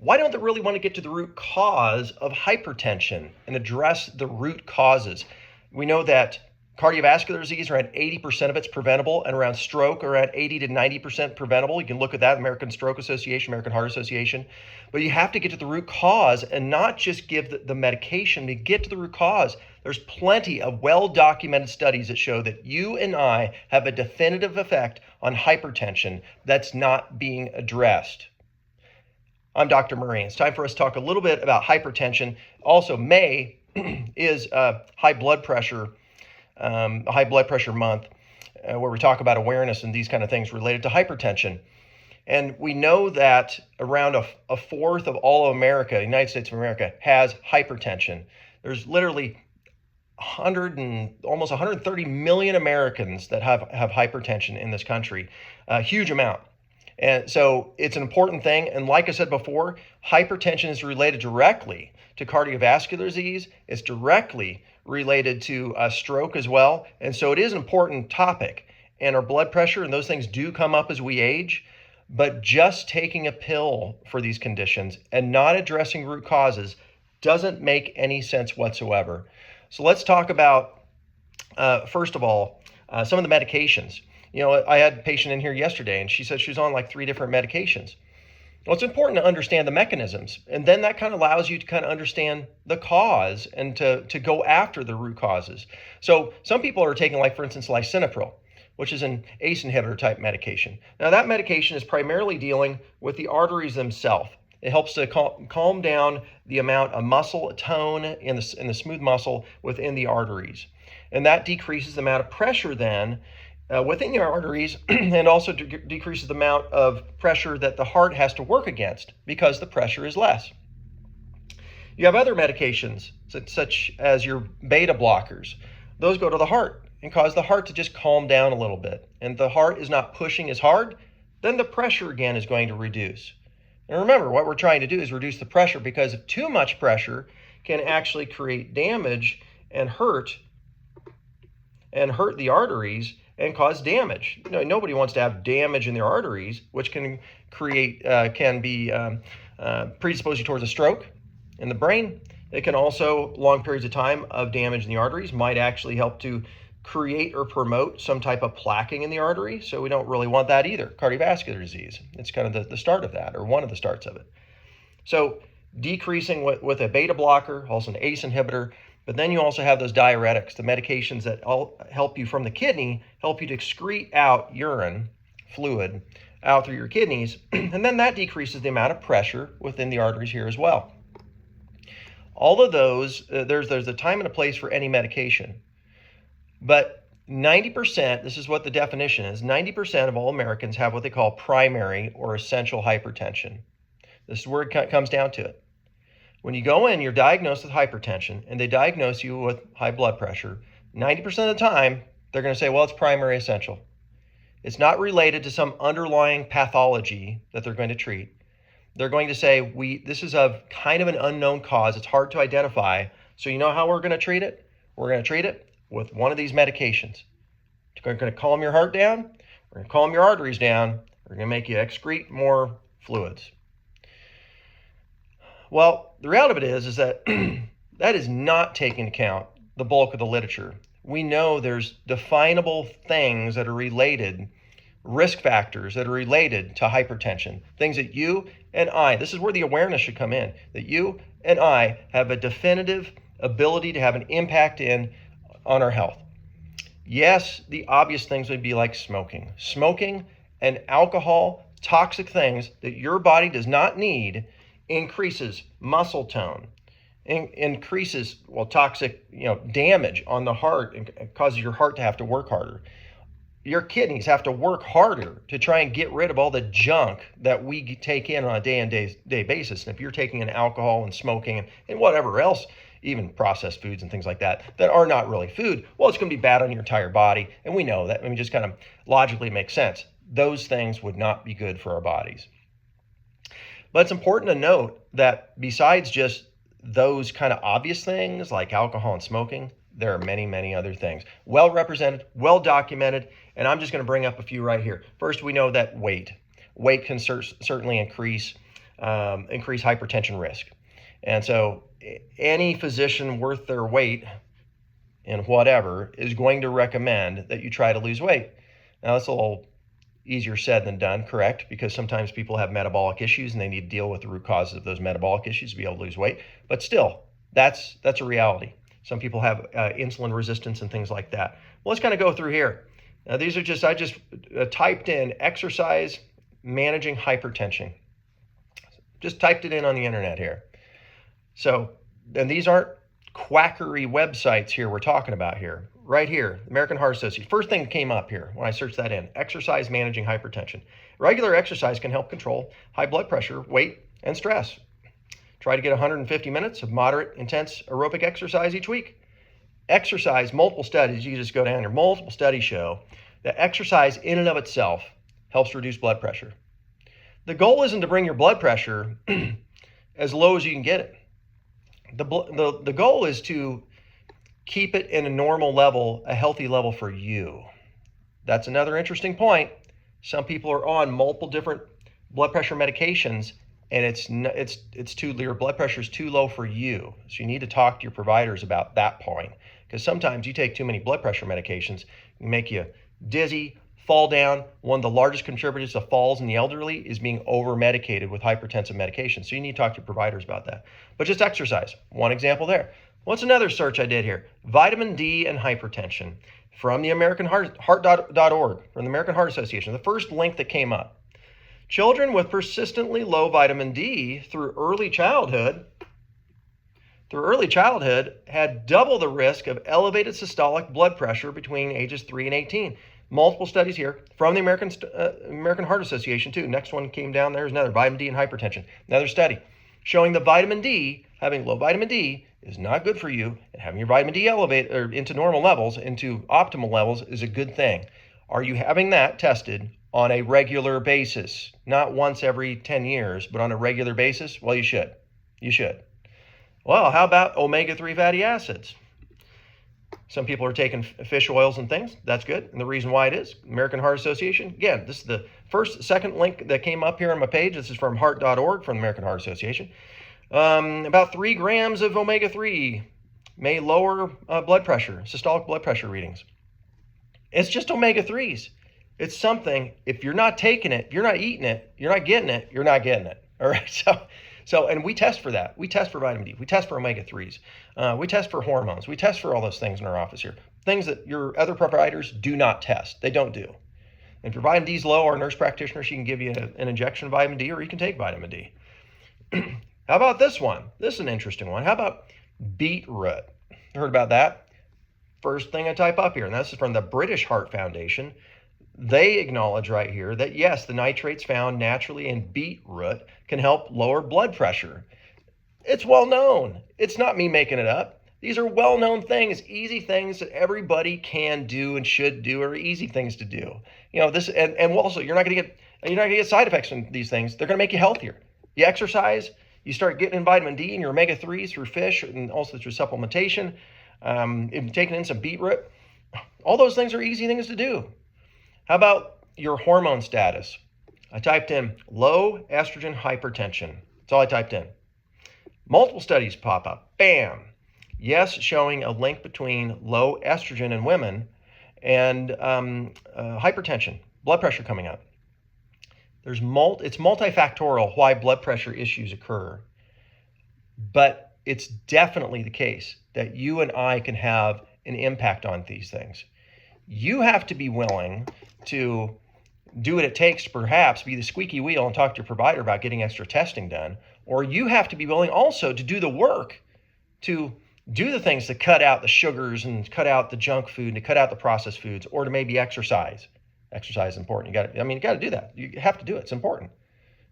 why don't they really want to get to the root cause of hypertension and address the root causes? We know that cardiovascular disease, around 80% of it's preventable, and around stroke, around 80 to 90% preventable. You can look at that, American Stroke Association, American Heart Association. But you have to get to the root cause and not just give the medication. To get to the root cause, there's plenty of well-documented studies that show that you and I have a definitive effect on hypertension that's not being addressed. I'm Dr. Murray. It's time for us to talk a little bit about hypertension. Also, May is high blood pressure month, where we talk about awareness and these kind of things related to hypertension. And we know that around a fourth of all of America, the United States of America, has hypertension. There's literally almost 130 million Americans that have hypertension in this country, a huge amount. And so it's an important thing. And like I said before, hypertension is related directly to cardiovascular disease. It's directly related to stroke as well. And so it is an important topic. And our blood pressure and those things do come up as we age. But just taking a pill for these conditions and not addressing root causes doesn't make any sense whatsoever. So let's talk about, first of all, some of the medications. You know, I had a patient in here yesterday and she said she was on like 3 different medications. Well, it's important to understand the mechanisms, and then that kind of allows you to kind of understand the cause and to go after the root causes. So some people are taking, like, for instance, lisinopril, which is an ACE inhibitor type medication. Now that medication is primarily dealing with the arteries themselves. It helps to calm down the amount of muscle tone in the smooth muscle within the arteries. And that decreases the amount of pressure then within the arteries, and also decreases the amount of pressure that the heart has to work against because the pressure is less. You have other medications such as your beta blockers. Those go to the heart and cause the heart to just calm down a little bit. And the heart is not pushing as hard, then the pressure again is going to reduce. And remember, what we're trying to do is reduce the pressure, because if too much pressure can actually create damage and hurt the arteries and cause damage. You know, nobody wants to have damage in their arteries, which can predispose you towards a stroke in the brain. It can also, long periods of time of damage in the arteries might actually help to create or promote some type of plaquing in the artery. So we don't really want that either. Cardiovascular disease, it's kind of the start of that, or one of the starts of it. So decreasing with a beta blocker, also an ACE inhibitor. But then you also have those diuretics, the medications that help you from the kidney, help you to excrete out urine fluid out through your kidneys. And then that decreases the amount of pressure within the arteries here as well. All of those, there's a time and a place for any medication. But 90%, this is what the definition is, 90% of all Americans have what they call primary or essential hypertension. This is where it comes down to it. When you go in, you're diagnosed with hypertension, and they diagnose you with high blood pressure. 90% of the time, they're going to say, well, it's primary essential. It's not related to some underlying pathology that they're going to treat. They're going to say, this is a kind of an unknown cause. It's hard to identify. So you know how we're going to treat it? We're going to treat it with one of these medications. We're going to calm your heart down. We're going to calm your arteries down. We're going to make you excrete more fluids. Well, the reality of it is that that is not taking into account the bulk of the literature. We know there's definable things that are related, risk factors that are related to hypertension, things that you and I, this is where the awareness should come in, that you and I have a definitive ability to have an impact on our health. Yes, the obvious things would be like smoking. Smoking and alcohol, toxic things that your body does not need, increases muscle tone, increases toxic damage on the heart, and causes your heart to have to work harder. Your kidneys have to work harder to try and get rid of all the junk that we take in on a day basis. And if you're taking in alcohol and smoking and whatever else, even processed foods and things like that are not really food, well, it's going to be bad on your entire body. And we know that. I mean, just kind of logically makes sense. Those things would not be good for our bodies. But it's important to note that besides just those kind of obvious things like alcohol and smoking, there are many, many other things. Well represented, well documented, and I'm just going to bring up a few right here. First, we know that weight can certainly increase increase hypertension risk. And so any physician worth their weight in whatever is going to recommend that you try to lose weight. Now, that's a little easier said than done, correct? Because sometimes people have metabolic issues and they need to deal with the root causes of those metabolic issues to be able to lose weight. But still, that's a reality. Some people have insulin resistance and things like that. Well, let's kind of go through here. Now, these are just, I just typed in exercise managing hypertension. Just typed it in on the internet here. So, and these aren't quackery websites here we're talking about here. Right here, American Heart Association. First thing that came up here when I searched that in, exercise managing hypertension. Regular exercise can help control high blood pressure, weight, and stress. Try to get 150 minutes of moderate, intense aerobic exercise each week. Exercise, multiple studies, you just go down here, multiple studies show that exercise in and of itself helps reduce blood pressure. The goal isn't to bring your blood pressure as low as you can get it. The goal is to keep it in a normal level, a healthy level for you. That's another interesting point. Some people are on multiple different blood pressure medications, and your blood pressure is too low for you. So you need to talk to your providers about that point, because sometimes you take too many blood pressure medications, it can make you dizzy, fall down. One of the largest contributors to falls in the elderly is being over-medicated with hypertensive medications. So you need to talk to your providers about that. But just exercise, one example there. What's another search I did here? Vitamin D and hypertension from the American Heart.org, from the American Heart Association. The first link that came up. Children with persistently low vitamin D through early childhood had double the risk of elevated systolic blood pressure between ages 3 and 18. Multiple studies here from the American Heart Association too. Next one came down there is another, vitamin D and hypertension. Another study showing the vitamin D, having low vitamin D is not good for you, and having your vitamin D elevate or into normal levels, into optimal levels, is a good thing. Are you having that tested on a regular basis? Not once every 10 years, but on a regular basis? Well, you should. You should. Well, how about omega-3 fatty acids? Some people are taking fish oils and things. That's good. And the reason why it is, American Heart Association. Again, this is the second link that came up here on my page. This is from heart.org from the American Heart Association. About 3 grams of omega-3 may lower blood pressure, systolic blood pressure readings. It's just omega-3s. It's something, if you're not taking it, you're not eating it, you're not getting it, you're not getting it. All right. So, and we test for that. We test for vitamin D. We test for omega-3s. We test for hormones. We test for all those things in our office here. Things that your other providers do not test. They don't do. And if your vitamin D is low, our nurse practitioner, she can give you an injection of vitamin D, or you can take vitamin D. How about this one? This is an interesting one. How about beetroot? Heard about that? First thing I type up here, and this is from the British Heart Foundation. They acknowledge right here that yes, the nitrates found naturally in beetroot can help lower blood pressure. It's well known. It's not me making it up. These are well-known things, easy things that everybody can do and should do, or easy things to do. You know, this, and also you're not going to get side effects from these things. They're going to make you healthier. You exercise, you start getting in vitamin D and your omega-3s through fish and also through supplementation, taking in some beetroot. All those things are easy things to do. How about your hormone status? I typed in low estrogen hypertension. That's all I typed in. Multiple studies pop up. Bam. Yes, showing a link between low estrogen in women and hypertension, blood pressure coming up. It's multifactorial why blood pressure issues occur. But it's definitely the case that you and I can have an impact on these things. You have to be willing to do what it takes to perhaps be the squeaky wheel and talk to your provider about getting extra testing done. Or you have to be willing also to do the work, to do the things to cut out the sugars and cut out the junk food and to cut out the processed foods, or to maybe exercise. Exercise is important. You got to do that. You have to do it. It's important.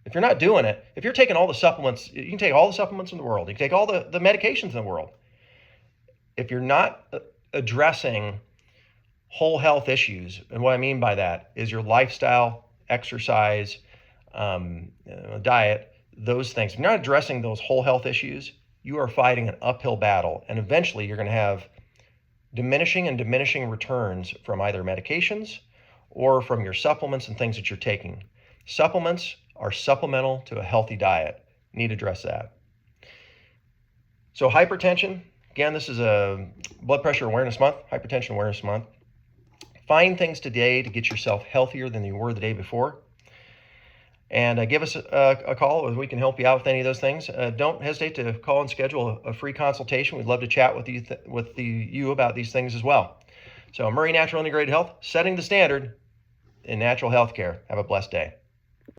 If you're not doing it, if you're taking all the supplements, you can take all the supplements in the world. You can take all the medications in the world. If you're not addressing whole health issues, and what I mean by that is your lifestyle, exercise, diet, those things. If you're not addressing those whole health issues, you are fighting an uphill battle, and eventually you're going to have diminishing returns from either medications or from your supplements and things that you're taking. Supplements are supplemental to a healthy diet. Need to address that. So hypertension, again, this is a blood pressure awareness month, hypertension awareness month. Find things today to get yourself healthier than you were the day before. And give us a call if we can help you out with any of those things. Don't hesitate to call and schedule a free consultation. We'd love to chat with you about these things as well. So Murray Natural Integrated Health, setting the standard in natural health care. Have a blessed day.